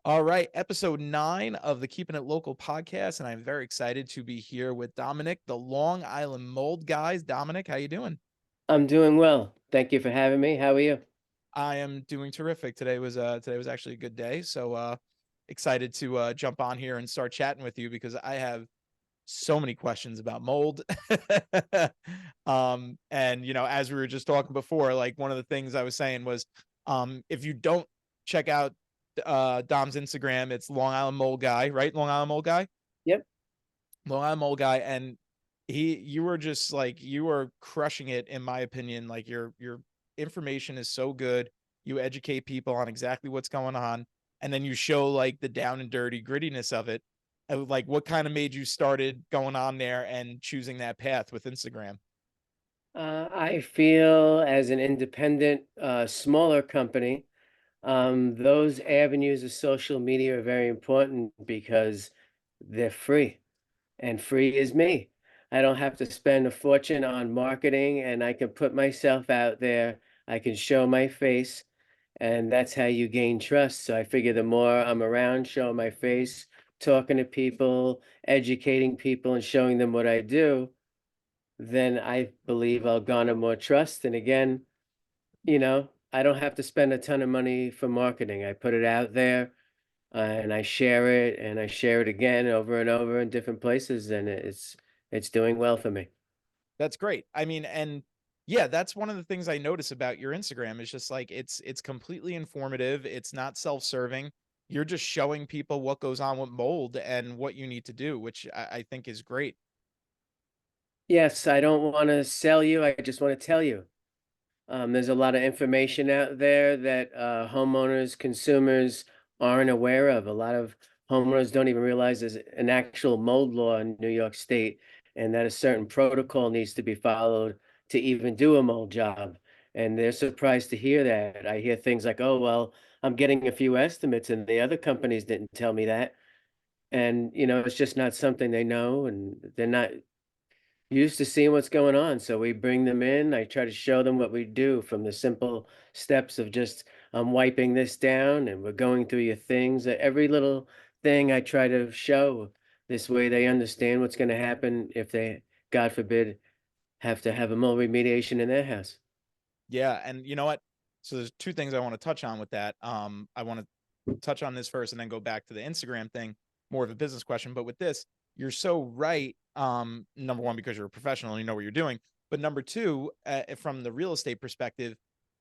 All right, episode 9 of the Keeping It Local podcast, and I'm very excited to be here with Dominic, the Long Island Mold guys. Dominic, how you doing? I'm doing well. Thank you for having me. How are you? I am doing terrific. Today was actually a good day, so excited to jump on here and start chatting with you because I have so many questions about mold. And as we were just talking before, like one of the things I was saying was if you don't check out Dom's Instagram, it's Long Island Mold Guy, right? Long Island Mold Guy. Yep. Well, I'm old guy, and you were just like you were crushing it, in my opinion. Like your information is so good. You educate people on exactly what's going on, and then you show like the down and dirty grittiness of it. Like what kind of made you started going on there and choosing that path with Instagram? I feel as an independent, smaller company, those avenues of social media are very important because they're free, and free is me. I don't have to spend a fortune on marketing, and I can put myself out there. I can show my face, and that's how you gain trust. So I figure the more I'm around, showing my face, talking to people, educating people, and showing them what I do, then I believe I'll garner more trust. And again, I don't have to spend a ton of money for marketing. I put it out there and I share it and I share it again over and over in different places, and it's doing well for me. That's great. I mean, and yeah, that's one of the things I notice about your Instagram is just like it's completely informative. It's not self-serving. You're just showing people what goes on with mold and what you need to do, which I think is great. Yes, I don't want to sell you. I just want to tell you. There's a lot of information out there that homeowners, consumers aren't aware of. A lot of homeowners don't even realize there's an actual mold law in New York State and that a certain protocol needs to be followed to even do a mold job. And they're surprised to hear that. I hear things like, oh, well, I'm getting a few estimates and the other companies didn't tell me that. And, it's just not something they know, and they're not used to seeing what's going on. So we bring them in. I try to show them what we do, from the simple steps of just wiping this down and we're going through your things. Every little thing I try to show. This way they understand what's going to happen if they, God forbid, have to have a mold remediation in their house. Yeah, and you know what? So there's two things I want to touch on with that. I want to touch on this first and then go back to the Instagram thing, more of a business question. But with this, you're so right. Number one, because you're a professional and you know what you're doing. But number two, from the real estate perspective,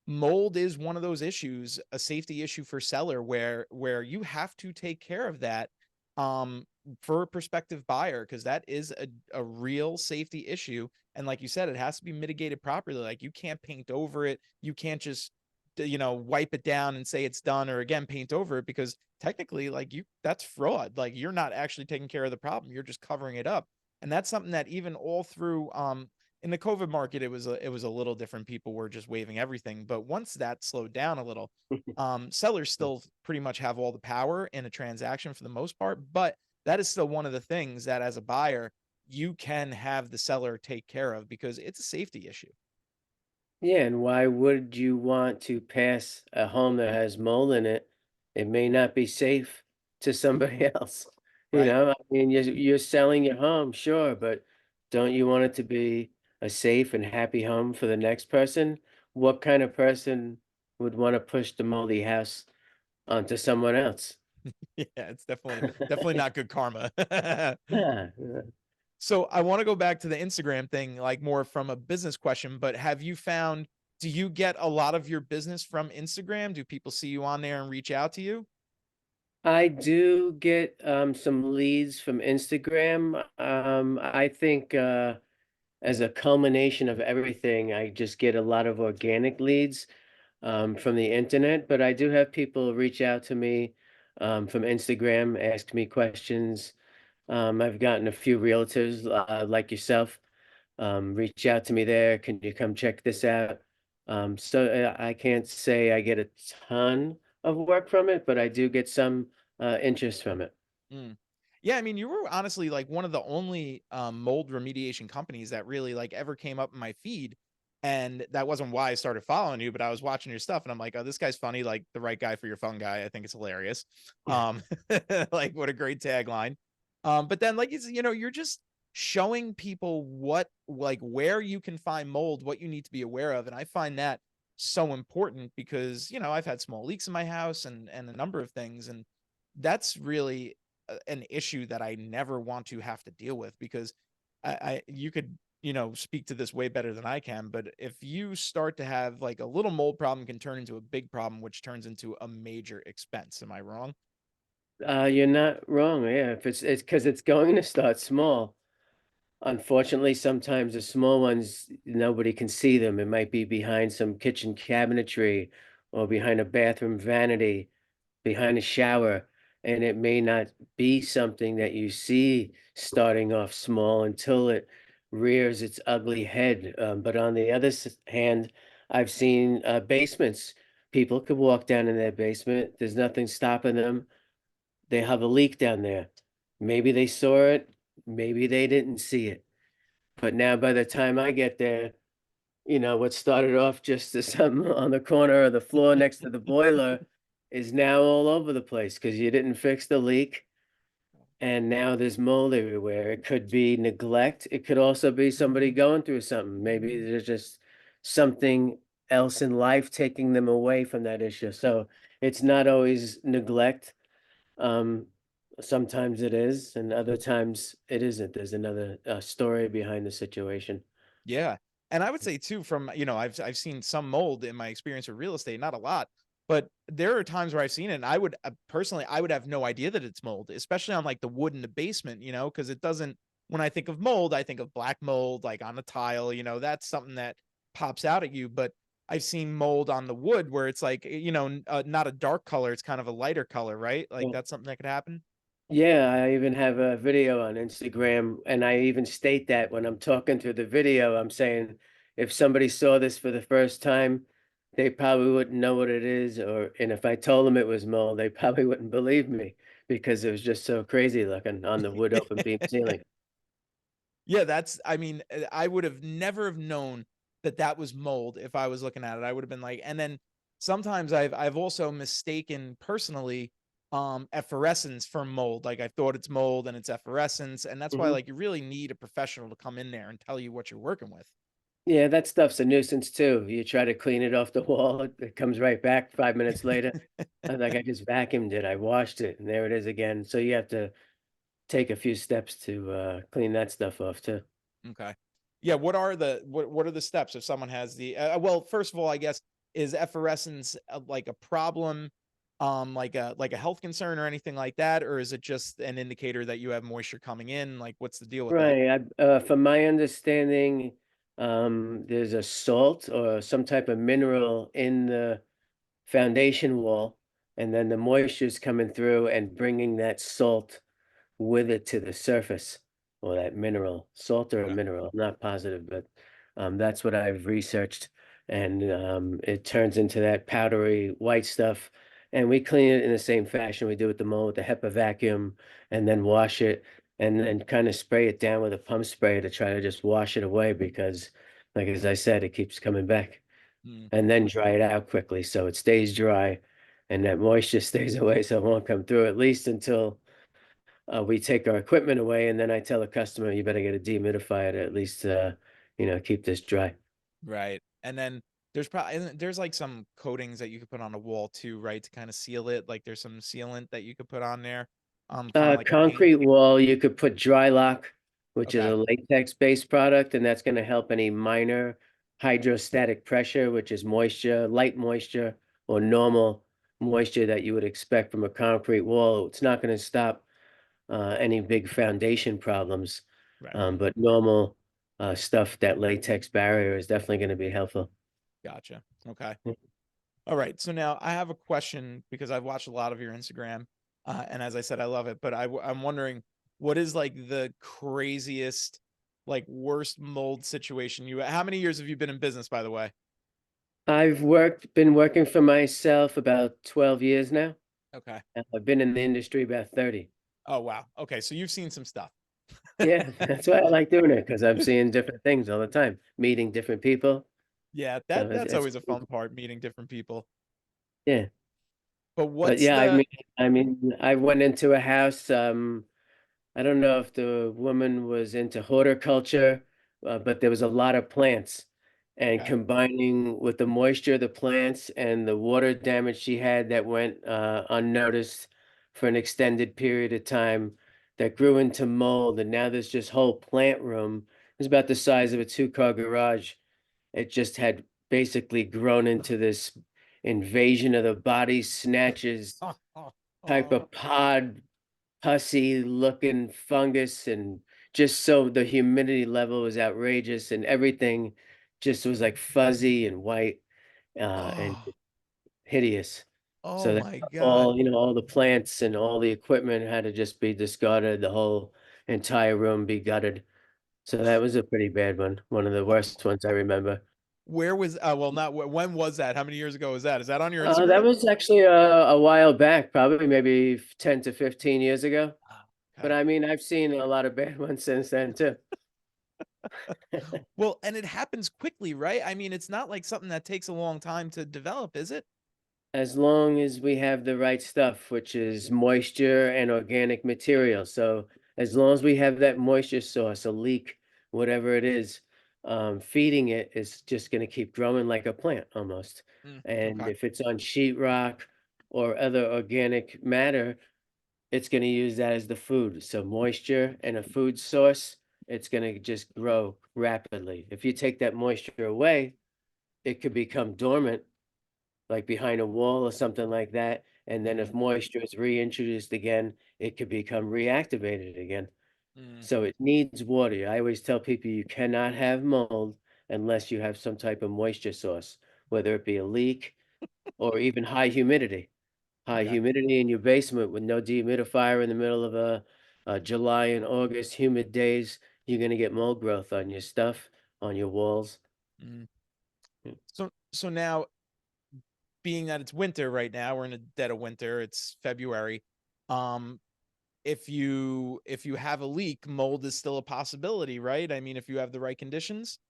mold is one of those issues, a safety issue for seller where you have to take care of that um for a prospective buyer because that is a real safety issue. And like you said, it has to be mitigated properly. Like you can't paint over it. You can't just wipe it down and say it's done or again paint over it because technically like you that's fraud. Like you're not actually taking care of the problem. You're just covering it up. And that's something that even all through in the COVID market it was a little different. People were just waiving everything. But once that slowed down a little, sellers still pretty much have all the power in a transaction for the most part, but that is still one of the things that as a buyer you can have the seller take care of because it's a safety issue. Yeah, and why would you want to pass a home that has mold in it? It may not be safe to somebody else. Right. I mean, you're selling your home, sure, but don't you want it to be a safe and happy home for the next person? What kind of person would want to push the moldy house onto someone else? Yeah, it's definitely not good karma. Yeah, yeah. So I want to go back to the Instagram thing, like more from a business question, but have you found, do you get a lot of your business from Instagram? Do people see you on there and reach out to you? I do get some leads from Instagram. I think as a culmination of everything, I just get a lot of organic leads from the internet, but I do have people reach out to me from Instagram, ask me questions. I've gotten a few realtors like yourself reach out to me there. Can you come check this out? So I can't say I get a ton of work from it, but I do get some interest from it. Mm. Yeah, I mean, you were honestly like one of the only mold remediation companies that really like ever came up in my feed. And that wasn't why I started following you, but I was watching your stuff and I'm like, oh, this guy's funny, like the right guy for your fungi. I think it's hilarious. Um, like what a great tagline. But then like it's, you're just showing people what, like where you can find mold, what you need to be aware of. And I find that so important because, I've had small leaks in my house and a number of things. And that's really an issue that I never want to have to deal with because you could speak to this way better than I can, but if you start to have like a little mold problem can turn into a big problem, which turns into a major expense. Am I wrong? You're not wrong. Yeah, if it's because it's going to start small. Unfortunately, sometimes the small ones, nobody can see them. It might be behind some kitchen cabinetry or behind a bathroom vanity, behind a shower, and it may not be something that you see starting off small until it rears its ugly head. But on the other hand, I've seen basements. People could walk down in their basement. There's nothing stopping them. They have a leak down there. Maybe they saw it, maybe they didn't see it. But now by the time I get there, what started off just as something on the corner of the floor next to the boiler is now all over the place because you didn't fix the leak. And now there's mold everywhere. It could be neglect. It could also be somebody going through something. Maybe there's just something else in life taking them away from that issue. So it's not always neglect. Um, Sometimes it is, and other times it isn't. There's another story behind the situation. Yeah. And I would say too, from I've seen some mold in my experience with real estate, not a lot, but there are times where I've seen it, and I would personally, I would have no idea that it's mold, especially on like the wood in the basement, because it doesn't. When I think of mold, I think of black mold, like on a tile, that's something that pops out at you. But I've seen mold on the wood where it's like, not a dark color, it's kind of a lighter color, right? Like Well, that's something that could happen. yeah, I even have a video on Instagram, and I even state that when I'm talking through the video, I'm saying if somebody saw this for the first time, they probably wouldn't know what it is, and if I told them it was mold, they probably wouldn't believe me because it was just so crazy looking on the wood open beam ceiling. Yeah, I mean, I would have never have known that that was mold if I was looking at it. I would have been like, and then sometimes I've also mistaken personally effervescence for mold. Like I thought it's mold and it's effervescence, and that's why Mhm. like you really need a professional to come in there and tell you what you're working with. Yeah, that stuff's a nuisance too. You try to clean it off the wall, it comes right back 5 minutes later. I'm like, I just vacuumed it, I washed it, and there it is again. So you have to take a few steps to clean that stuff off too. Okay. Yeah, what are the steps if someone has well, first of all, I guess is effervescence like a problem like a health concern or anything like that, or is it just an indicator that you have moisture coming in? Like what's the deal with that? Right. From my understanding, there's a salt or some type of mineral in the foundation wall, and then the moisture's coming through and bringing that salt with it to the surface, or that mineral, salt or a Okay. mineral. I'm not positive, but that's what I've researched. And it turns into that powdery white stuff. And we clean it in the same fashion we do with the mold, with the HEPA vacuum, and then wash it, and then kind of spray it down with a pump spray to try to just wash it away because, like as I said, it keeps coming back. Hmm. And then dry it out quickly so it stays dry and that moisture stays away so it won't come through at least until we take our equipment away, and then I tell the customer, you better get a dehumidifier to at least, keep this dry. Right. And then there's like some coatings that you could put on a wall too, right? To kind of seal it. Like there's some sealant that you could put on there. Kind of like a paint. Concrete wall, you could put dry lock, which is Okay. a latex-based product, and that's going to help any minor hydrostatic pressure, which is moisture, light moisture, or normal moisture that you would expect from a concrete wall. It's not going to stop any big foundation problems, Right. but normal stuff, that latex barrier is definitely going to be helpful. Gotcha. Okay. All right. So now I have a question because I've watched a lot of your Instagram, and as I said, I love it. But I'm wondering, what is like the craziest, like worst mold situation you? How many years have you been in business, by the way? I've been working for myself about 12 years now. Okay. And I've been in the industry about 30. Oh wow. Okay. So you've seen some stuff. Yeah, that's why I like doing it because I'm seeing different things all the time, meeting different people. Yeah, So that's it's always a fun part, meeting different people. yeah. But But what's yeah, the I went into a house. I don't know if the woman was into horticulture, but there was a lot of plants. And okay. combining with the moisture of the plants and the water damage she had that went unnoticed for an extended period of time, that grew into mold. And now there's just whole plant room. It's about the size of a two-car garage. It just had basically grown into this invasion of the body snatches type of pod pussy looking fungus, and just so the humidity level was outrageous and everything just was like fuzzy and white and Oh, hideous. oh So that my God. all, all the plants and all the equipment had to just be discarded, the whole entire room be gutted. So that was a pretty bad one of the worst ones I remember. Where was well not when was that? How many years ago was that? Is that on your That Instagram? was actually a while back, probably maybe 10 to 15 years ago. Ah, But okay. I mean, I've seen a lot of bad ones since then too. Well, and it happens quickly, right? I mean, it's not like something that takes a long time to develop, is it? As long as we have the right stuff, which is moisture and organic material. So as long as we have that moisture source, a leak, whatever it is, feeding it is just going to keep growing like a plant almost. And Okay. if it's on sheetrock or other organic matter, it's going to use that as the food. So moisture and a food source, it's going to just grow rapidly. If you take that moisture away, it could become dormant, like behind a wall or something like that. And then if Mm, moisture is reintroduced again, it could become reactivated again. mm. So it needs water. I always tell people you cannot have mold unless you have some type of moisture source, whether it be a leak or even high humidity. High Okay. humidity in your basement with no dehumidifier in the middle of a July and August humid days, you're going to get mold growth on your stuff, on your walls. Mm. So now, being that it's winter right now, we're in the dead of winter, it's February. Um, if you have a leak, mold is still a possibility, right? I mean, if you have the right conditions.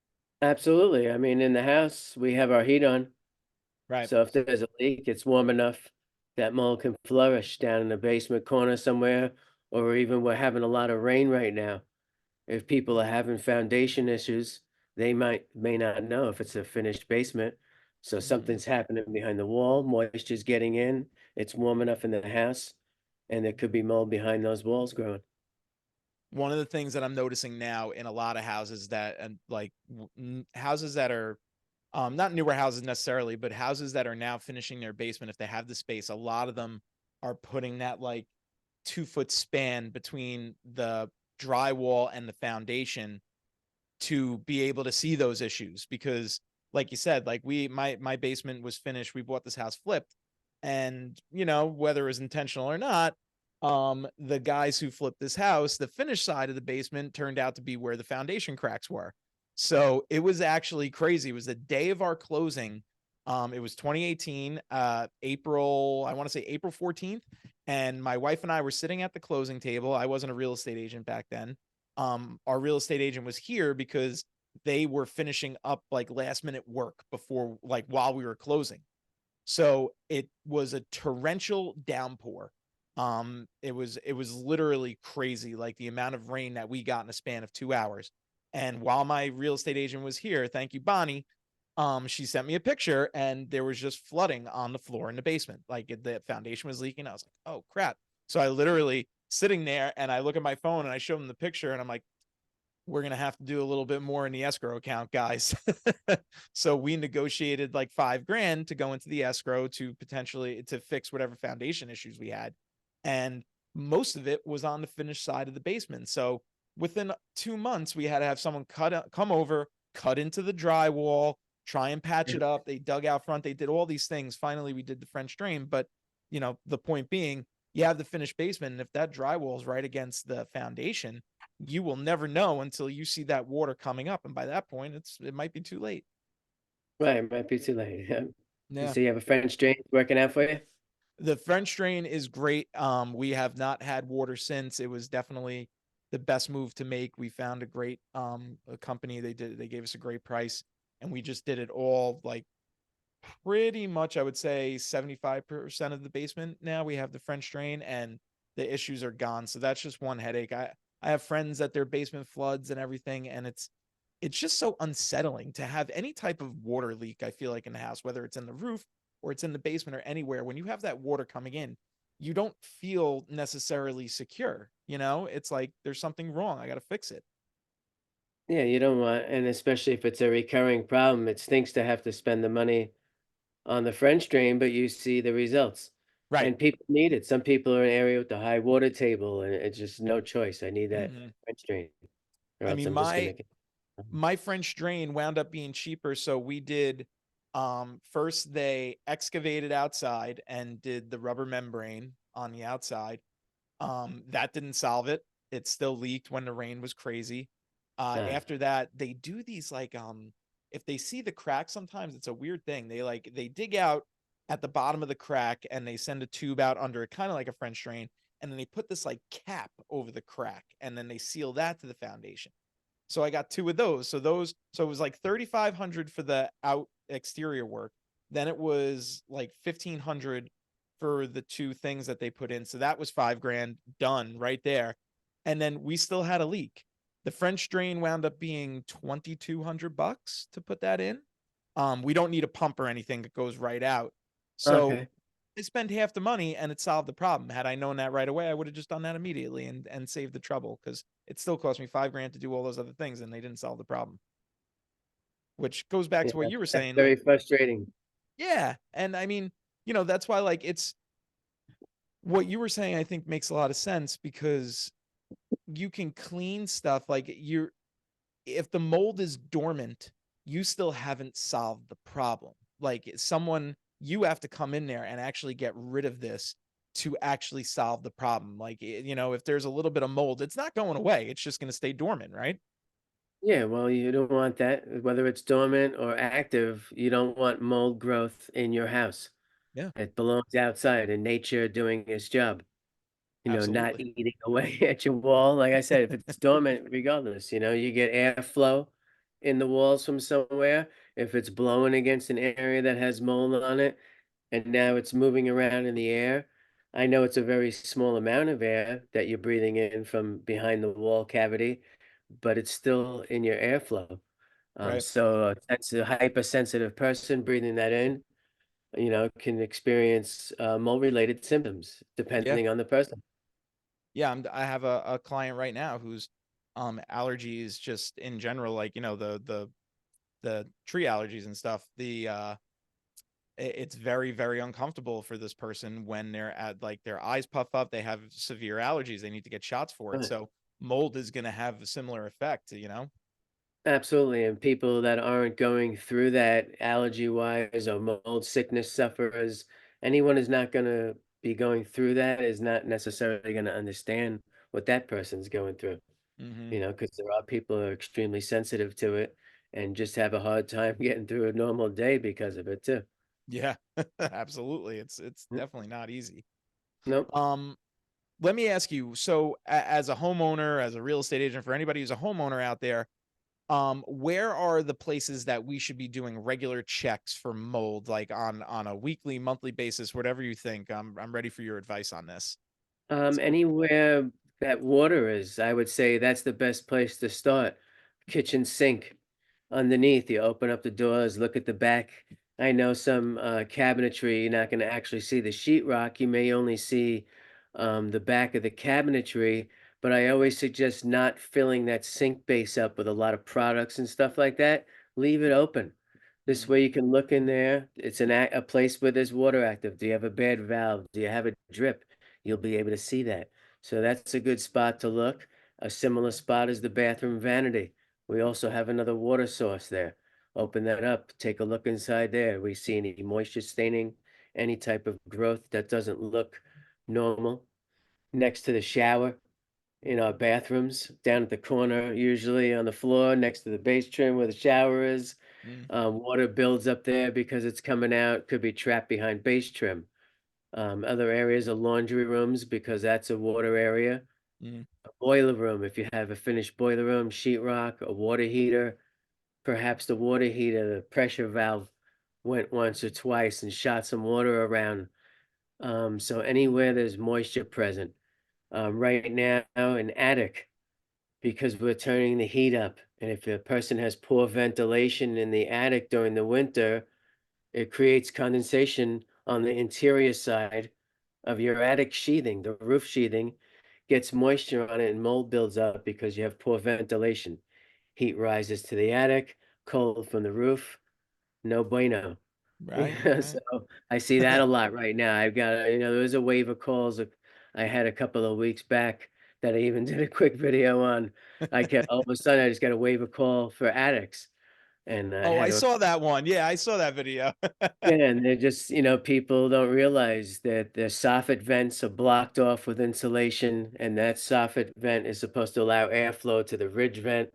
Absolutely. I mean, in the house, we have our heat on. Right. So if there's a leak, it's warm enough that mold can flourish down in the basement corner somewhere, or even we're having a lot of rain right now. If people are having foundation issues, they may not know if it's a finished basement. So Mm. something's happening behind the wall, moisture's getting in, it's warm enough in the house, and there could be mold behind those walls growing. One of the things that I'm noticing now in a lot of houses that and like houses that are not newer houses necessarily, but houses that are now finishing their basement, if they have the space, a lot of them are putting that like 2 foot span between the drywall and the foundation to be able to see those issues. Because like you said, like my basement was finished, we bought this house flipped, and whether it was intentional or not, the guys who flipped this house, the finished side of the basement turned out to be where the foundation cracks were. So it was actually crazy. It was the day of our closing. It was 2018, April, I want to say April 14th. And my wife and I were sitting at the closing table. I wasn't a real estate agent back then. Our real estate agent was here because they were finishing up like last minute work before, like while we were closing. So it was a torrential downpour. It was literally crazy, like the amount of rain that we got in a span of 2 hours. And while my real estate agent was here, thank you, Bonnie, she sent me a picture and there was just flooding on the floor in the basement. Like the foundation was leaking. I was like, oh crap. So I literally sitting there and I look at my phone and I show them the picture and I'm like, we're going to have to do a little bit more in the escrow account, guys. So we negotiated like 5 grand to go into the escrow to potentially to fix whatever foundation issues we had. And most of it was on the finished side of the basement. So within 2 months, we had to have someone come over, cut into the drywall, try and patch Yeah. it up. They dug out front. They did all these things. Finally, we did the French drain. But, the point being, you have the finished basement. And if that drywall is right against the foundation, you will never know until you see that water coming up. And by that point, it might be too late. Right, it might be too late. Yeah. You Yeah. say you have a French drain working out for you? The French drain is great. We have not had water since. It was definitely the best move to make. We found a great a company. They gave us a great price. and we just did it all like pretty much, I would say 75% of the basement. Now we have the French drain and the issues are gone. So that's just one headache. I have friends that their basement floods and everything, and it's just so unsettling to have any type of water leak, I feel like, in the house, whether it's in the roof or it's in the basement or anywhere. When you have that water coming in, you don't feel necessarily secure. It's like there's something wrong. I got to fix it. Yeah, you don't want, and especially if it's a recurring problem, it stinks to have to spend the money on the French drain, but you see the results. Right. And people need it. Some people are in an area with the high water table, and it's just no choice. I need that Hmm. French drain, or I else mean, I'm just my gonna get. my French drain wound up being cheaper. So we did, first they excavated outside and did the rubber membrane on the outside. That didn't solve it. It still leaked when the rain was crazy. Ah, After that, they do these like, if they see the crack, sometimes it's a weird thing. They dig out at the bottom of the crack and they send a tube out under it, kind of like a French drain, and then they put this like cap over the crack and then they seal that to the foundation. So I got two of those. So it was like 3,500 for the out exterior work. Then it was like 1,500 for the two things that they put in. So that was 5 grand done right there. And then we still had a leak. The French drain wound up being 2,200 bucks to put that in. We don't need a pump or anything. It goes right out. So okay. I spent half the money and it solved the problem. Had I known that right away, I would have just done that immediately and saved the trouble, because it still cost me 5 grand to do all those other things and they didn't solve the problem. Which goes back Yeah, to what you were that's saying. very frustrating. Yeah. And I mean, that's why, like, it's what you were saying, I think makes a lot of sense, because you can clean stuff. Like, if the mold is dormant, you still haven't solved the problem. Like, you have to come in there and actually get rid of this to actually solve the problem. Like, if there's a little bit of mold, it's not going away. It's just going to stay dormant, right? Yeah, well, you don't want that. Whether it's dormant or active, you don't want mold growth in your house. Yeah, It belongs outside in nature doing its job. Not absolutely. eating away at your wall. Like I said, if it's dormant, regardless, you get airflow in the walls from somewhere. If it's blowing against an area that has mold on it, and now it's moving around in the air, I know it's a very small amount of air that you're breathing in from behind the wall cavity, but it's still in your airflow. Right. So that's a hypersensitive person breathing that in, can experience mold-related symptoms Yeah. depending on the person. Yeah. I have a client right now who's, allergies just in general, like, the tree allergies and stuff. It's very, very uncomfortable for this person when they're at, like, their eyes puff up, they have severe allergies, they need to get shots for it. Right. So mold is going to have a similar effect. Absolutely, and people that aren't going through that allergy-wise or mold sickness sufferers, anyone who's not gonna be going through that is not necessarily gonna understand what that person's going through, Hmm. because there are people who are extremely sensitive to it and just have a hard time getting through a normal day because of it too. Yeah. Absolutely. It's Mm, definitely not easy. nope. um Let me ask you, so as a homeowner, as a real estate agent, for anybody who's a homeowner out there, where are the places that we should be doing regular checks for mold, like on a weekly, monthly basis, whatever you think? I'm ready for your advice on this. Anywhere that water is, I would say that's the best place to start. Kitchen sink. Underneath, you open up the doors, look at the back. I know some cabinetry, you're not going to actually see the sheetrock. You may only see the back of the cabinetry, but I always suggest not filling that sink base up with a lot of products and stuff like that. Leave it open. This Mm, way you can look in there. It's a place where there's water active. Do you have a bad valve? Do you have a drip? You'll be able to see that. So that's a good spot to look. A similar spot is the bathroom vanity. We also have another water source there. Open that up, take a look inside there. We see any moisture staining, any type of growth that doesn't look normal. Next to the shower in our bathrooms, down at the corner, usually on the floor, next to the base trim where the shower is. mm, Water builds up there because it's coming out, could be trapped behind base trim. Other areas are laundry rooms because that's a water area. mm, A boiler room, if you have a finished boiler room, sheetrock, a water heater, perhaps the water heater, the pressure valve went once or twice and shot some water around. So anywhere there's moisture present, right now, an attic, because we're turning the heat up. And if a person has poor ventilation in the attic during the winter, it creates condensation on the interior side of your attic sheathing. The roof sheathing gets moisture on it and mold builds up because you have poor ventilation. Heat rises to the attic, cold from the roof, no bueno. Right, Yeah, so right. I see that a lot right now. I've got, there was a wave of calls that I had a couple of weeks back that I even did a quick video on. I kept all of a sudden I just got a wave of call for addicts, and I Oh, had I to. saw that one. Yeah, I saw that video. Yeah, and they're just, people don't realize that the soffit vents are blocked off with insulation, and that soffit vent is supposed to allow airflow to the ridge vent.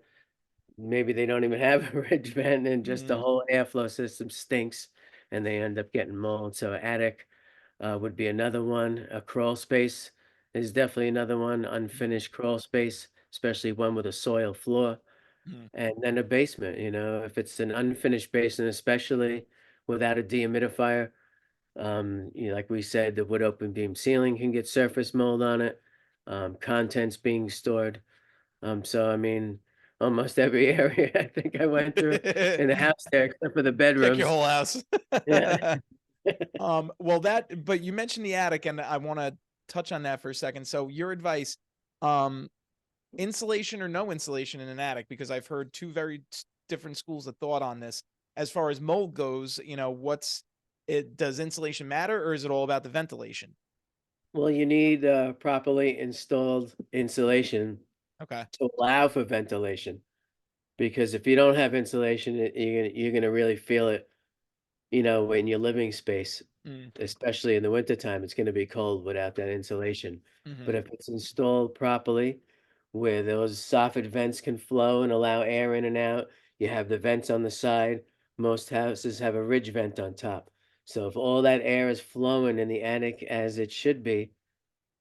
Maybe they don't even have a ridge vent, and just the Mm, whole airflow system stinks, and they end up getting mold. So attic would be another one. A crawl space is definitely another one. mm, Unfinished crawl space, especially one with a soil floor. mm, And then a basement, if it's an unfinished basement, especially without a dehumidifier, like we said, the wood open beam ceiling can get surface mold on it. Contents being stored. So I mean, almost every area I think I went through in the house there, except for the check your bedrooms. whole house. Yeah. Well, but you mentioned the attic, and I want to touch on that for a second. So your advice, um, insulation or no insulation in an attic, because I've heard two very different schools of thought on this. As far as mold goes, does insulation matter, or is it all about the ventilation? Well, you need properly installed insulation Okay. to allow for ventilation, because if you don't have insulation, you're gonna really feel it, in your living space, Mm, especially in the wintertime. It's gonna be cold without that insulation. But hmm. if it's installed properly, where those soffit vents can flow and allow air in and out, you have the vents on the side. Most houses have a ridge vent on top. So if all that air is flowing in the attic as it should be,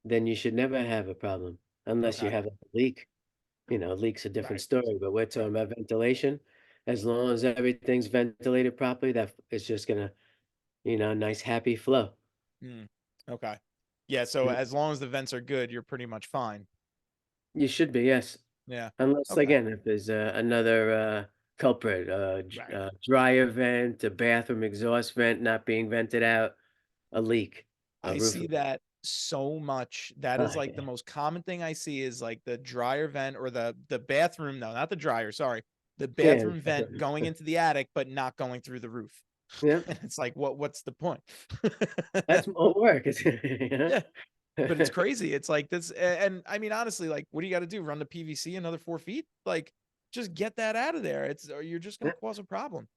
then you should never have a problem, unless you Okay. have a leak. Leak's a different Right. story, but we're talking Right. about ventilation. As long as everything's ventilated properly, that it's just gonna, nice happy flow. Mm, okay. Yeah. So Yeah. as long as the vents are good, you're pretty much fine. You should be, yes. Yeah. Unless, Okay. again, if there's another culprit, Right. dryer vent, a bathroom exhaust vent not being vented out, a leak, a I roof see leak. that so much. That is like the Yeah. most common thing I see is like the dryer vent or the bathroom, no, not the dryer, sorry. The Yeah. bathroom vent going into the attic, but not going through the roof. Yeah. And it's like, what's the point? That's more work. Yeah. Yeah, but it's crazy. It's like this, and I mean, honestly, like, what do you got to do? Run the PVC another 4 feet? Like, just get that out of there. Or you're just gonna cause a problem.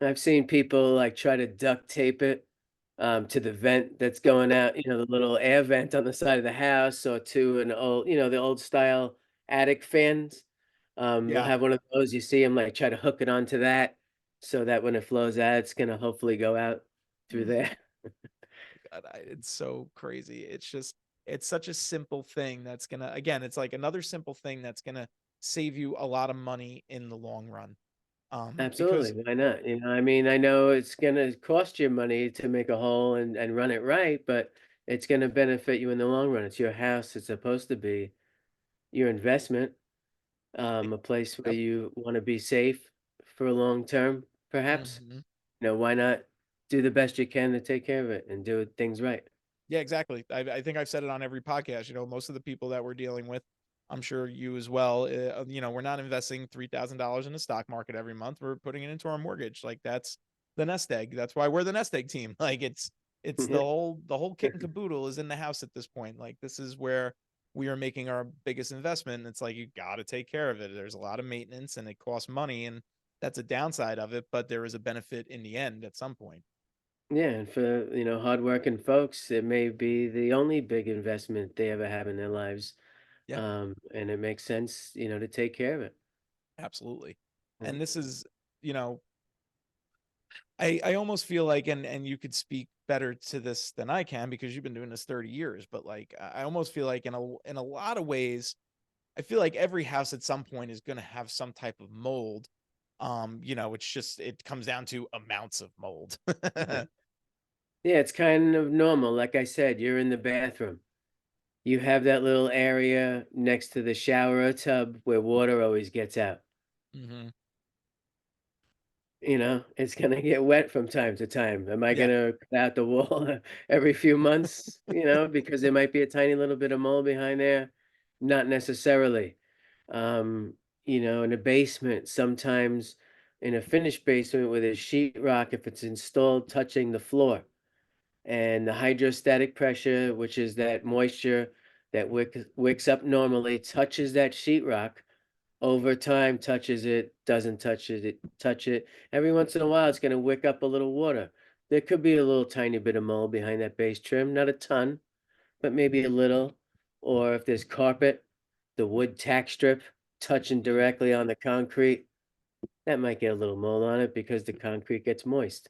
I've seen people like try to duct tape it to the vent that's going out, the little air vent on the side of the house, or to an old, the old style attic fans. They'll Yeah. have one of those. You see them like try to hook it onto that so that when it flows out, it's gonna hopefully go out through Mm. there. God, it's so crazy. It's such a simple thing that's gonna, again, it's like another simple thing that's gonna save you a lot of money in the long run. Because Absolutely, why not? I mean, I know it's gonna cost you money to make a hole and run it right, but it's gonna benefit you in the long run. It's your house. It's supposed to be your investment. A place where yep. you want to be safe for a long term, perhaps. Mhm. Why not do the best you can to take care of it and do things right? Yeah, exactly. I think I've said it on every podcast. Most of the people that we're dealing with, I'm sure you as well. We're not investing $3,000 in the stock market every month. We're putting it into our mortgage. Like that's the nest egg. That's why we're the nest egg team. Like it's the Yeah, whole kit and caboodle is in the house at this point. Like this is where we are making our biggest investment. And it's like you got to take care of it. There's a lot of maintenance and it costs money, and that's a downside of it. But there is a benefit in the end at some point. yeah, and for hardworking folks, it may be the only big investment they ever have in their lives, Yeah. and it makes sense, to take care of it. Absolutely. Yeah. And this is, you know, I almost feel like, and you could speak better to this than I can because you've been doing this 30 years, but like I almost feel like in a lot of ways, I feel like every house at some point is going to have some type of mold. It's just it comes down to amounts of mold. Yeah. Yeah, it's kind of normal. Like I said, you're in the bathroom. You have that little area next to the shower or tub where water always gets out. Hmm. It's gonna get wet from time to time. Am I Yeah. gonna cut out the wall every few months, because there might be a tiny little bit of mold behind there? Not necessarily. Um, in a basement, sometimes in a finished basement with a sheetrock, if it's installed touching the floor, and the hydrostatic pressure, which is that moisture that wicks up normally, touches that sheetrock over time, touches it, doesn't touch it. Every once in a while, it's going to wick up a little water. There could be a little tiny bit of mold behind that base trim, not a ton, but maybe a little. Or if there's carpet, the wood tack strip touching Hmm. directly on the concrete, that might get a little mold on it because the concrete gets moist.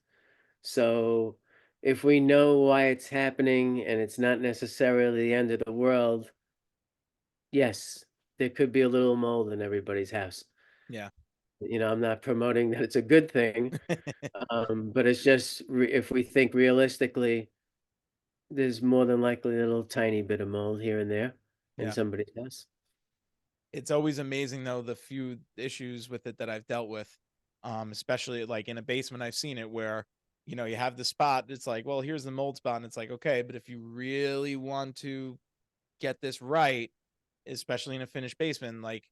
So if we know why it's happening and it's not necessarily the end of the world, yes, there could be a little mold in everybody's house. Yeah. I'm not promoting that it's a good thing, but it's just if we think realistically, there's more than likely a little tiny bit of mold here and there in Yeah. somebody's house. It's always amazing though, the few issues with it that I've dealt with, especially like in a basement. I've seen it where, you have the spot, it's like, well, here's the mold spot, and it's like, okay, but if you really want to get this right, especially in a finished basement, like,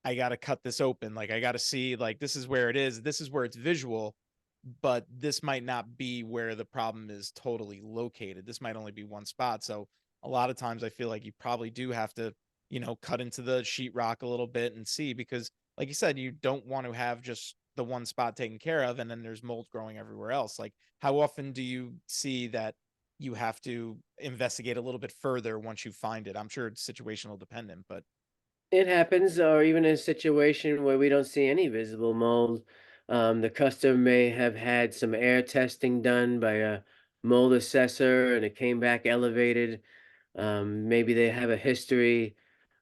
I got to cut this open. Like, I got to see, like, this is where it is. This is where it's visual, but this might not be where the problem is totally located. This might only be one spot. So a lot of times I feel like you probably do have to, cut into the sheetrock a little bit and see, because like you said, you don't want to have just the one spot taken care of and then there's mold growing everywhere else. Like, how often do you see that you have to investigate a little bit further once you find it? I'm sure it's situational dependent, but It happens, or even in a situation where we don't see any visible mold. The customer may have had some air testing done by a mold assessor and it came back elevated. Maybe they have a history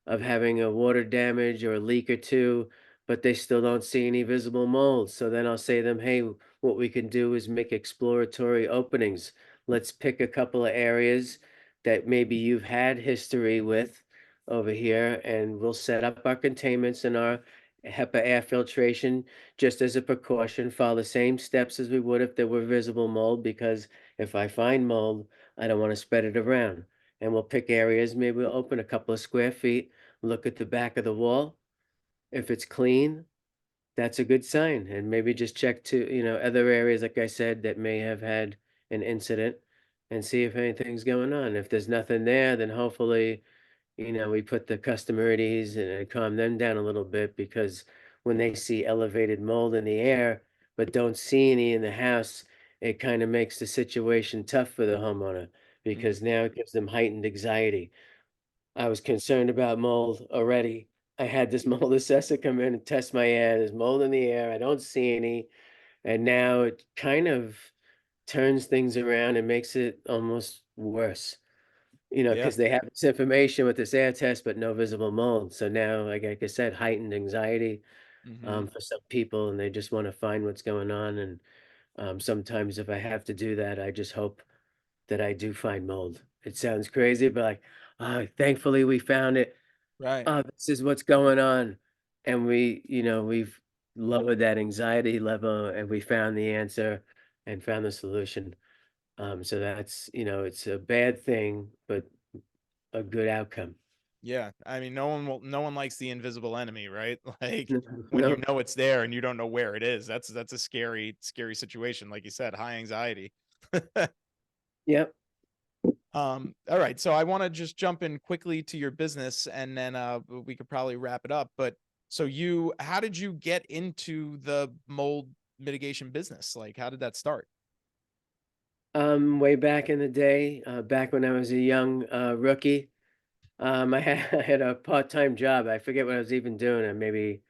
of having a water damage or a leak or two, but they still don't see any visible mold. So then I'll say to them, hey, what we can do is make exploratory openings. Let's pick a couple of areas that maybe you've had history with over here, and we'll set up our containments and our HEPA air filtration just as a precaution. Follow the same steps as we would if there were visible mold, because if I find mold, I don't want to spread it around. And we'll pick areas, maybe we'll open a couple of square feet, look at the back of the wall. If it's clean, that's a good sign. And maybe just check to, other areas, like I said, that may have had an incident and see if anything's going on. If there's nothing there, then hopefully, we put the customer at ease and calm them down a little bit, because when they see elevated mold in the air, but don't see any in the house, it kind of makes the situation tough for the homeowner, mm, because now it gives them heightened anxiety. I was concerned about mold already. I had this mold assessor come in and test my air. There's mold in the air. I don't see any. And now it kind of turns things around and makes it almost worse, yeah. because they have this information with this air test, but no visible mold. So now, like I said, heightened anxiety Hmm. for some people, and they just want to find what's going on. And sometimes if I have to do that, I just hope that I do find mold. It sounds crazy, but like, oh, thankfully we found it. Right. Oh, this is what's going on. And we've lowered that anxiety level and we found the answer and found the solution. So that's, it's a bad thing, but a good outcome. Yeah. I mean, no one likes the invisible enemy, right? Like, when you No, know it's there and you don't know where it is, that's a scary, scary situation. Like you said, high anxiety. yep. All right. So I want to just jump in quickly to your business and then we could probably wrap it up. But so how did you get into the mold mitigation business? Like, how did that start? Way back in the day, back when I was a young rookie, I had, I had a part-time job. I forget what I was even doing. I maybe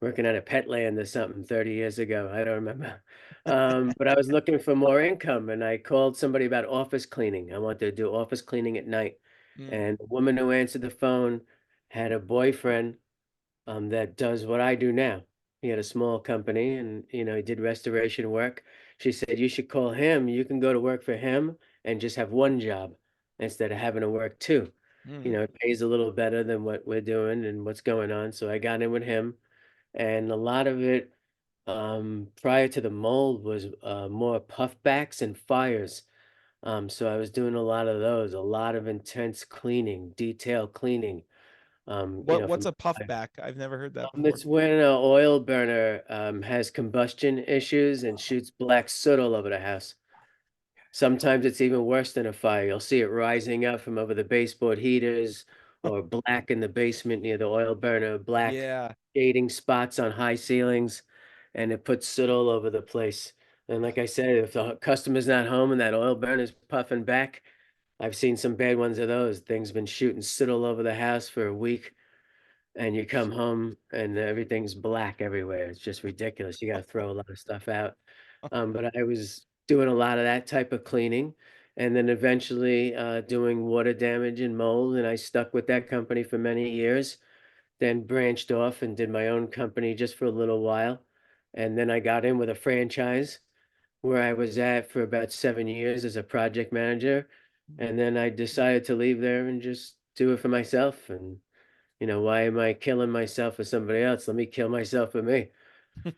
working at a pet land or something 30 years ago. I don't remember. But I was looking for more income and I called somebody about office cleaning. I wanted to do office cleaning at night. Mm, And the woman who answered the phone had a boyfriend that does what I do now. He had a small company and, he did restoration work. She said, you should call him. You can go to work for him and just have one job instead of having to work two. Mm. It pays a little better than what we're doing and what's going on. So I got in with him, and a lot of it, prior to the mold, was more puffbacks and fires. So I was doing a lot of those, a lot of intense cleaning, detail cleaning. What's From a puffback? I've never heard that before. it's when an oil burner has combustion issues and shoots black soot all over the house. Sometimes it's even worse than a fire. You'll see it rising up from over the baseboard heaters, or black in the basement near the oil burner, black Yeah. shading spots on high ceilings, and it puts soot all over the place. And like I said, if the customer's not home and that oil burner's puffing back, I've seen some bad ones of those. Things been shooting soot all over the house for a week, and you come home and everything's black everywhere. It's just ridiculous. You got to throw a lot of stuff out. But I was doing a lot of that type of cleaning, and then eventually doing water damage and mold. And I stuck with that company for many years, then branched off and did my own company just for a little while. And then I got in with a franchise where I was at for about 7 years as a project manager. And then I decided to leave there and just do it for myself. And why am I killing myself for somebody else? Let me kill myself for me.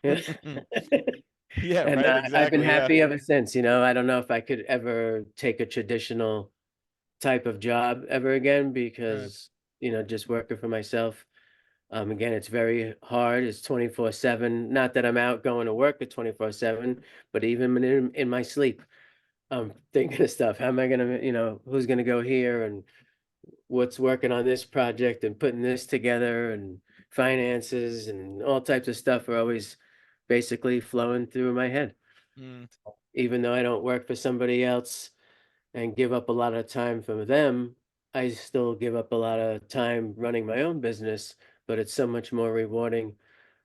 Yeah. Yeah, And right. I've been Exactly. Yeah. happy ever since. I don't know if I could ever take a traditional type of job ever again, Right. because, just working for myself. Again, it's very hard. It's 24/7. Not that I'm out going to work at 24/7, but even in my sleep, I'm thinking of stuff. How am I gonna, who's gonna go here, and what's working on this project, and putting this together, and finances and all types of stuff are always basically flowing through my head. Mm. Even though I don't work for somebody else and give up a lot of time from them, I still give up a lot of time running my own business, but it's so much more rewarding.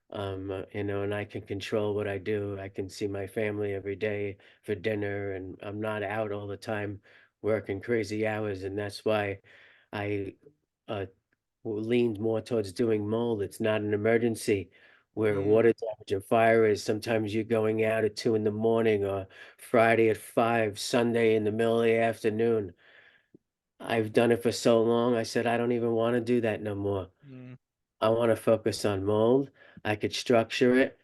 And I can control what I do. I can see my family every day for dinner, and I'm not out all the time working crazy hours. And that's why I uh, leaned more towards doing mold. It's not an emergency. Where Mm. water damage and fire is, sometimes you're going out at 2 in the morning, or Friday at 5, Sunday in the middle of the afternoon. I've done it for so long. I said, I don't even want to do that no more. Mm. I want to focus on mold. I could structure it.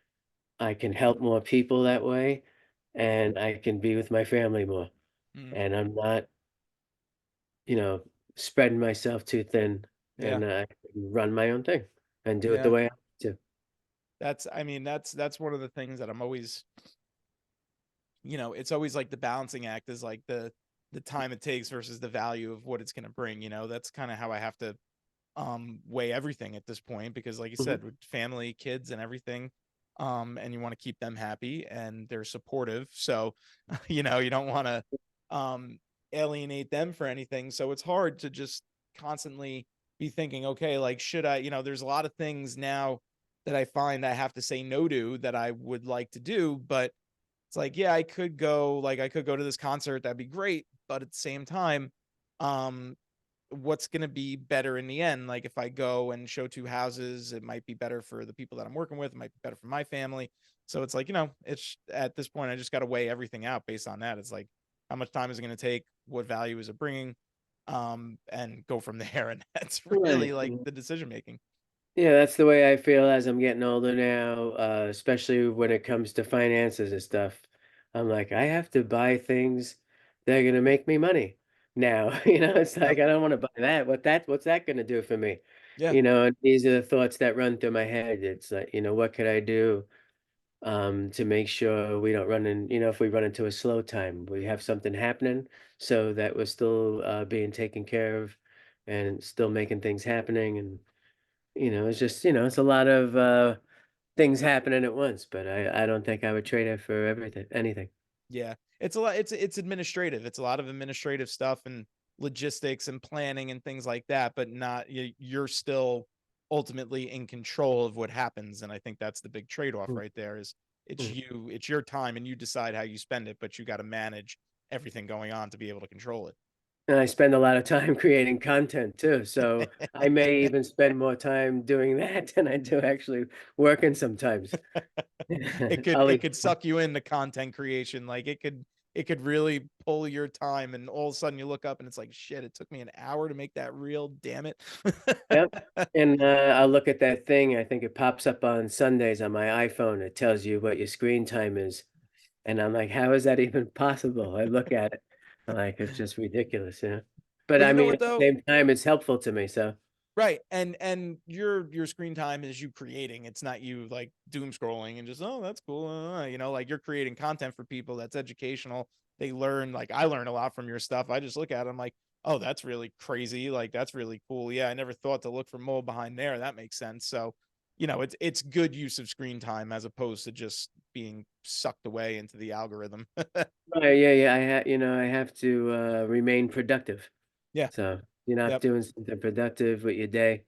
I can help more people that way, and I can be with my family more. Mm. And I'm not, you know, spreading myself too thin, Yeah. and I can run my own thing and do it the Yeah. way I want to. I mean, that's one of the things that I'm always, it's always like the balancing act is like the time it takes versus the value of what it's going to bring. That's kind of how I have to weigh everything at this point, because like you Mhm. said, with family, kids and everything, and you want to keep them happy and they're supportive. So, you don't want to alienate them for anything. So it's hard to just constantly be thinking, okay, like should I, there's a lot of things now that I find I have to say no to that I would like to do, but it's like, yeah, I could go to this concert, that'd be great, but at the same time, um, what's going to be better in the end? Like if I go and show two houses, it might be better for the people that I'm working with, it might be better for my family. So it's like, it's at this point I just got to weigh everything out based on that. It's like, how much time is it going to take? What value is it bringing? And go from there. And that's really Right. like the decision making. Yeah, that's the way I feel as I'm getting older now, especially when it comes to finances and stuff. I'm like, I have to buy things that are gonna make me money now. It's Yep. like I don't want to buy that. What's that gonna do for me? Yeah. And these are the thoughts that run through my head. It's like, what could I do to make sure we don't run in, if we run into a slow time, we have something happening so that we're still being taken care of and still making things happening. And it's just, it's a lot of things happening at once, but I don't think I would trade it for everything, anything. Yeah. It's a lot. It's administrative. It's a lot of administrative stuff and logistics and planning and things like that, but not you're still ultimately in control of what happens. And I think that's the big trade-off Mm, right there is mm. it's your time and you decide how you spend it, but you got to manage everything going on to be able to control it. And I spend a lot of time creating content too. So I may even spend more time doing that than I do actually working sometimes. It Ollie, could suck you into content creation. Like it could really pull your time, and all of a sudden you look up and it's like, shit, it took me an hour to make that reel. Damn it. yep. And I'll look at that thing. I think it pops up on Sundays on my iPhone. It tells you what your screen time is. And I'm like, how is that even possible? I look at it. I'm like, it's just ridiculous, you know. But Well, I you know mean, what at the though? same time, it's helpful to me. So Right. And your screen time is you creating. It's not you like doom scrolling and just, oh, that's cool. You know, like you're creating content for people that's educational. They learn, like I learn a lot from your stuff. I just look at it, I'm like, oh, that's really crazy. Like that's really cool. Yeah, I never thought to look for mold behind there. That makes sense. So, you know, it's good use of screen time as opposed to just being sucked away into the algorithm. yeah, I have to remain productive. Yeah. So you're not Yep. doing something productive with your day.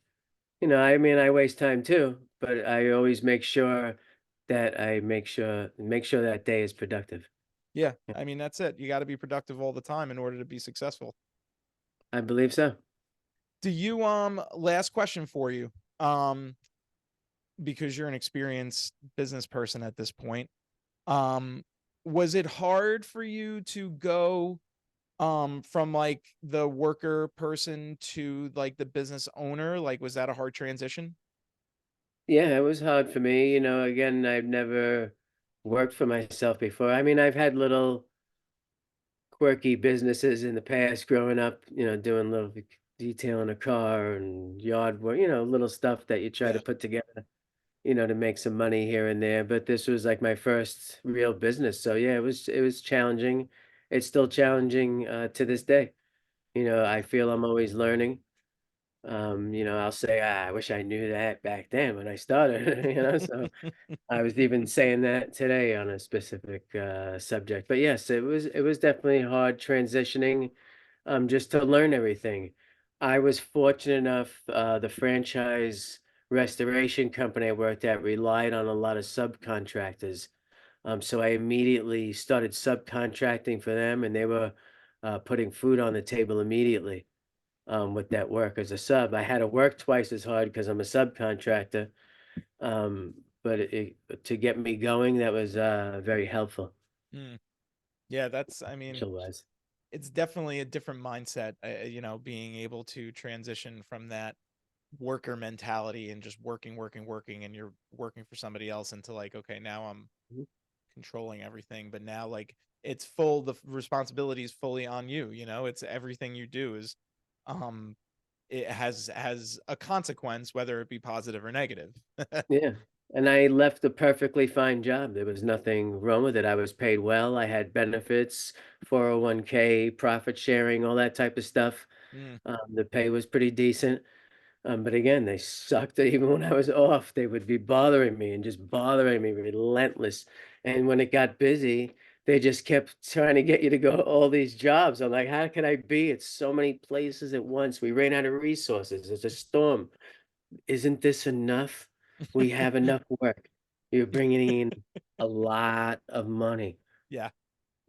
I mean, I waste time too, but I always make sure that I make sure that day is productive. Yeah. Yeah, I mean, that's it. You got to be productive all the time in order to be successful. I believe so. Do you last question for you. Um because you're an experienced business person at this point. Um was it hard for you to go from like the worker person to like the business owner? Like was that a hard transition? Yeah, it was hard for me. Again, I've never worked for myself before. I mean, I've had little quirky businesses in the past growing up, doing little detailing a car and yard work, little stuff that you try to Yeah. put together, to make some money here and there. But this was like my first real business. So yeah, it was challenging. It's still challenging to this day. I feel I'm always learning. I'll say, I wish I knew that back then when I started, so I was even saying that today on a specific subject. But yes, it was definitely hard transitioning, just to learn everything. I was fortunate enough, the franchise restoration company I worked at relied on a lot of subcontractors. So I immediately started subcontracting for them, and they were putting food on the table immediately with that work as a sub. I had to work twice as hard because I'm a subcontractor, but to get me going, that was very helpful. Mm. Yeah, that's I mean, Was. it's definitely a different mindset, you know, being able to transition from that worker mentality and just working and you're working for somebody else into like, okay, now I'm Mhm. controlling everything, but now like it's full, the responsibility is fully on you, you know, it's everything you do is um it has a consequence, whether it be positive or negative. Yeah. And I left a perfectly fine job. There was nothing wrong with it. I was paid well. I had benefits, 401k, profit sharing, all that type of stuff. Mm. The pay was pretty decent. But again, they sucked. Even when I was off, they would be bothering me and just bothering me relentless. And when it got busy, they just kept trying to get you to go to all these jobs. I'm like, how can I be at so many places at once? We ran out of resources. It's a storm. Isn't this enough? We have enough work. You're bringing in a lot of money. Yeah.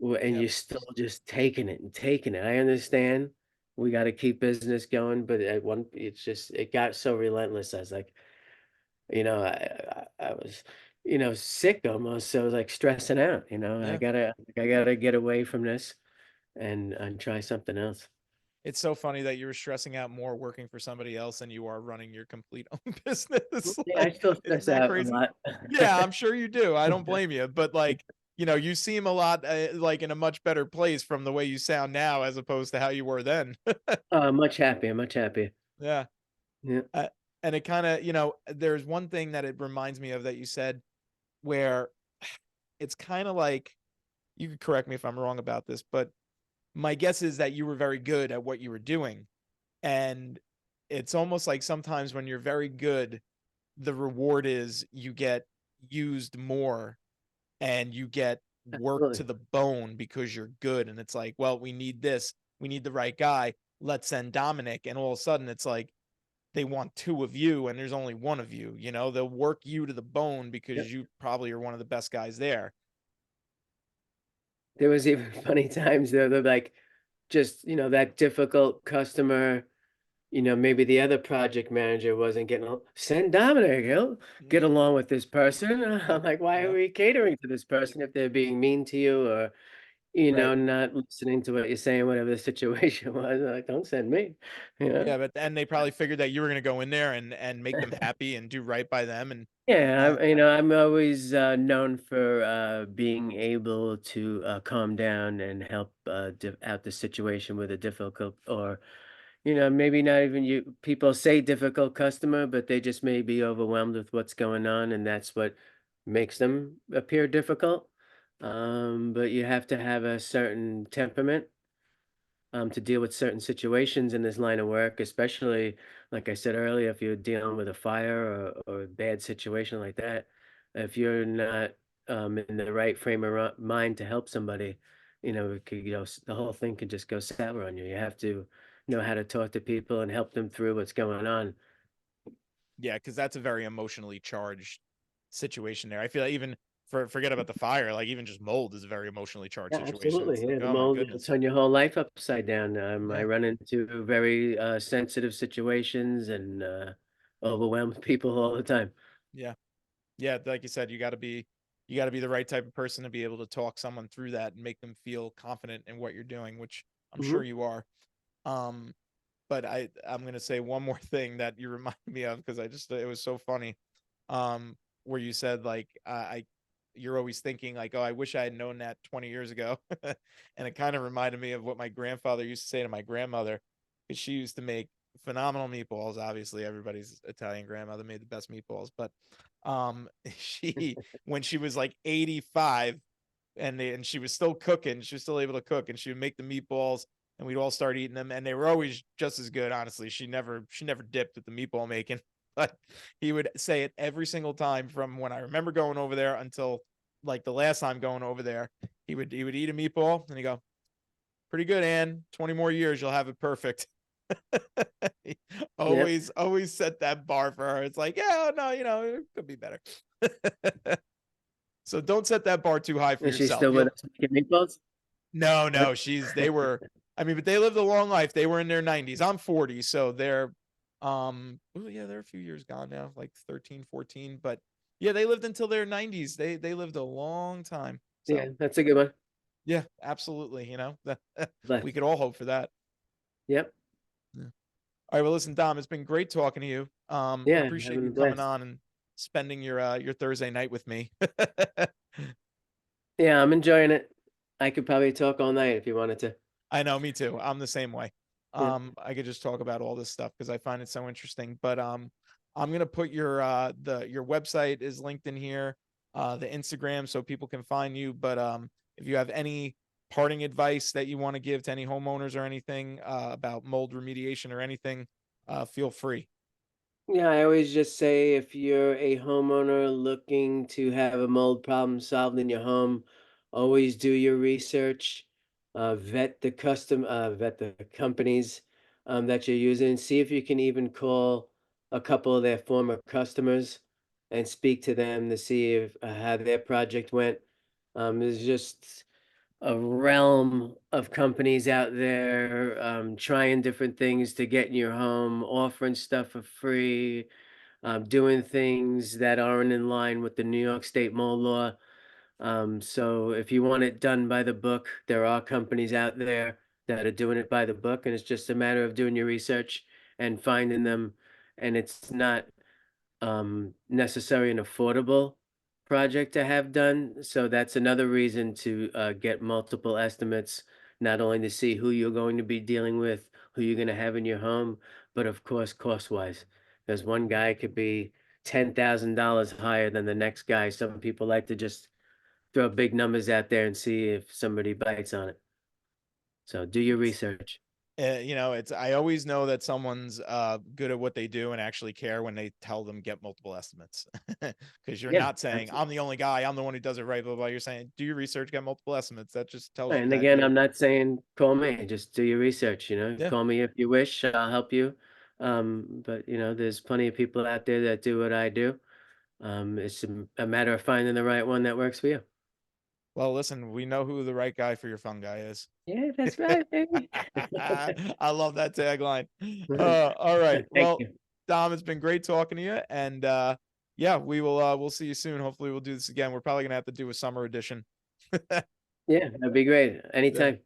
And Yep. you're still just taking it and taking it. I understand we got to keep business going, but it got so relentless. I was like, I was, sick almost. So I was like stressing out, Yeah. I gotta get away from this and try something else. It's so funny that you were stressing out more working for somebody else than you are running your complete own business. Yeah, I Like, still isn't stress that out a crazy? lot. Yeah, I'm sure you do. I don't blame you. But like, you know, you seem a lot like in a much better place from the way you sound now as opposed to how you were then. Much happier, much happier. Yeah. Yeah. Uh, and it kind of, you know, there's one thing that it reminds me of that you said where it's kind of like, you could correct me if I'm wrong about this, but my guess is that you were very good at what you were doing. And it's almost like sometimes when you're very good, the reward is you get used more and you get worked to Absolutely. the bone because you're good. And it's like, well, we need this, we need the right guy. Let's send Dominick. And all of a sudden it's like they want two of you and there's only one of you, you know, they'll work you to the bone Yep. because you probably are one of the best guys there. There was even funny times though. They're like, just, that difficult customer, maybe the other project manager wasn't send Dominic, he'll get Mhm. along with this person. I'm like, why are Yeah. we catering to this person if they're being mean to you or, Right. not listening to what you're saying, whatever the situation was? Like, don't send me, you know? Yeah, but then they probably figured that you were gonna go in there and make them happy and do right by them and Yeah, uh, I'm always known for being able to calm down and help out the situation with a difficult, or maybe not even you. People say difficult customer, but they just may be overwhelmed with what's going on, and that's what makes them appear difficult. But you have to have a certain temperament to deal with certain situations in this line of work, especially like I said earlier, if you're dealing with a fire or a bad situation like that, if you're not in the right frame of mind to help somebody, it could, the whole thing could just go sour on you. You have to know how to talk to people and help them through what's going on. yeah, because that's a very emotionally charged situation there. I feel like even forget about the fire, like even just mold is a very emotionally charged Yeah, situation. absolutely. It's like, Yeah, the oh my mold, goodness. turn your whole life upside down. I Yeah. run into very sensitive situations and overwhelmed people all the time. Yeah. Yeah, like you said, you got to be the right type of person to be able to talk someone through that and make them feel confident in what you're doing, which I'm sure Hmm. you are. Um, but I'm gonna say one more thing that you reminded me of because I just it was so funny. Where you said like you're always thinking like, oh, I wish I had known that 20 years ago, and it kind of reminded me of what my grandfather used to say to my grandmother, because she used to make phenomenal meatballs. Obviously, everybody's Italian grandmother made the best meatballs, but she when she was like 85 and she was still cooking. She was still able to cook, and she would make the meatballs, and we'd all start eating them, and they were always just as good. Honestly, she never dipped with the meatball making, but he would say it every single time from when I remember going over there until like the last time going over there. He would eat a meatball and he go, "Pretty good, Ann. 20 more years, you'll have it perfect." He Yep. always set that bar for her. It's like, yeah, no, it could be better. So don't set that bar too high for Is she yourself. still with us making meatballs? No, Huh? no, they were, I mean, but they lived a long life. They were in their 90s. I'm 40, so they're, oh yeah, they're a few years gone now, like 13, 14. But yeah, they lived until their 90s. They lived a long time. So Yeah, that's a good one. yeah, absolutely. That we Bless. could all hope for that. Yep. Yeah. All right, well, listen, Dom, it's been great talking to you. I Yeah, appreciate having you a coming blast. on and spending your Thursday night with me. Yeah, I'm enjoying it. I could probably talk all night if you wanted to. I know, me too. I'm the same way. Yeah. I could just talk about all this stuff because I find it so interesting. But I'm gonna put your website is linked in here, the Instagram so people can find you. But if you have any parting advice that you want to give to any homeowners or anything about mold remediation or anything, feel free. Yeah, I always just say if you're a homeowner looking to have a mold problem solved in your home, always do your research, vet the companies that you're using. See if you can even call a couple of their former customers and speak to them to see if how their project went. There's just a realm of companies out there trying different things to get in your home, offering stuff for free, doing things that aren't in line with the New York State mold law. So if you want it done by the book, there are companies out there that are doing it by the book, and it's just a matter of doing your research and finding them. And it's not necessarily an affordable project to have done. So that's another reason to get multiple estimates, not only to see who you're going to be dealing with, who you're going to have in your home, but of course, cost wise. Because one guy could be $10,000 higher than the next guy. Some people like to just throw big numbers out there and see if somebody bites on it. So do your research. It's I always know that someone's good at what they do and actually care when they tell them get multiple estimates. Because you're Yeah, not saying absolutely. I'm the only guy, I'm the one who does it right, blah, blah, blah. You're saying do your research, get multiple estimates. That just tells you And that again, you're I'm not saying call me, just do your research, yeah. call me if you wish, I'll help you. But there's plenty of people out there that do what I do. It's a matter of finding the right one that works for you. Well, listen, we know who the right guy for your fungi is. Yeah, that's right, baby. I love that tagline. All right. Thank Well, you. Dom, it's been great talking to you. And yeah, we'll see you soon. Hopefully we'll do this again. We're probably gonna have to do a summer edition. Yeah, that'd be great. Anytime.